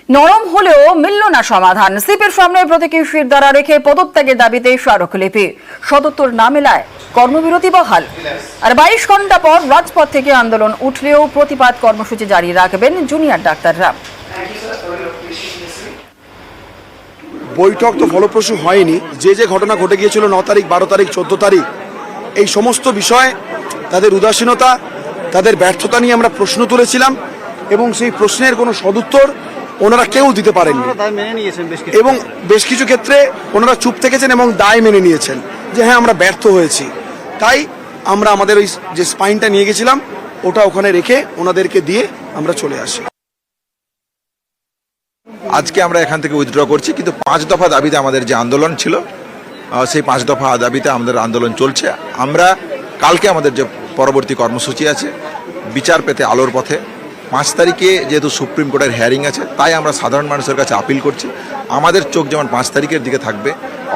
নরম হলেও মিলল না সমাধান। সিপের সামনে প্রতীকী শির দ্বারা রেখে পদত্যাগের দাবিতে স্মারকলিপি। সদুত্তর না মেলায় কর্মবিরতি বহাল। আর 22 ঘন্টা পর রাজপথ থেকে আন্দোলন উঠলেও প্রতিবাদ কর্মসূচি জারি রাখবেন জুনিয়র ডাক্তাররা। বৈঠক তো ফলপ্রসূ হয়নি। যে ঘটনা ঘটে গিয়েছিল 9 তারিখ, 12 তারিখ, 14 তারিখ, এই সমস্ত বিষয়ে তাদের উদাসীনতা, তাদের ব্যর্থতা নিয়ে আমরা প্রশ্ন তুলেছিলাম এবং সেই প্রশ্নের কোনো সদুত্তর ওনারা কেউ দিতে পারেননি এবং বেশ কিছু ক্ষেত্রে ওনারা চুপ থেকেছেন এবং দায় মেনে নিয়েছেন যে হ্যাঁ আমরা ব্যর্থ হয়েছি। তাই আমরা আমাদের ওই যে স্পাইনটা নিয়ে গেছিলাম ওটা ওখানে রেখে ওনাদেরকে দিয়ে আমরা চলে আসি। আজকে আমরা এখান থেকে উইথড্র করছি, কিন্তু 5 দফা দাবিতে আমাদের যে আন্দোলন ছিল সেই 5 দফা দাবিতে আমাদের আন্দোলন চলছে। আমরা কালকে আমাদের যে পরবর্তী কর্মসূচি আছে বিচার পেতে আলোর পথে। 5 তারিখে যেহেতু সুপ্রিম কোর্টের হিয়ারিং আছে, তাই আমরা সাধারণ মানুষের কাছে আপিল করছি, আমাদের চোখ যেমন 5 তারিখের দিকে থাকবে,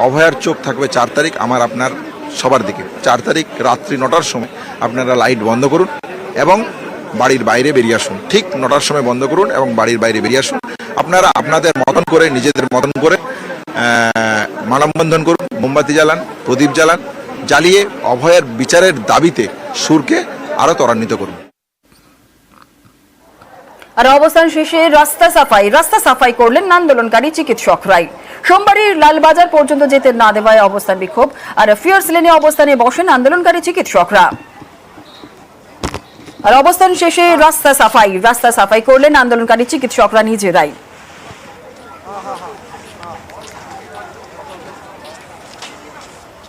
অভয়ার চোখ থাকবে 4 তারিখ, আমার আপনার সবার দিকে। 4 তারিখ রাত্রি 9টার সময় আপনারা লাইট বন্ধ করুন এবং বাড়ির বাইরে বেরিয়ে আসুন। ঠিক 9টার সময় বন্ধ করুন এবং বাড়ির বাইরে বেরিয়ে আসুন। আপনারা আপনাদের মতন করে, নিজেদের মতন করে মানববন্ধন করুন, মোমবাতি জ্বালান, প্রদীপ জ্বালান, জ্বালিয়ে অভয়ের বিচারের দাবিতে সুরকে আরো ত্বরান্বিত করুন। আর অবস্থান শেষে রাস্তা সাফাই করলেন আন্দোলনকারী চিকিৎসকরাই। সোমবারই লালবাজার পর্যন্ত যেতে না দেওয়ায় অবস্থান বিক্ষোভ। আর ফিয়ার্স লেনে অবস্থানে বসেন আন্দোলনকারী চিকিৎসকরা। আর অবস্থান শেষে রাস্তা সাফাই করলেন আন্দোলনকারী চিকিৎসকরা নিজেরাই।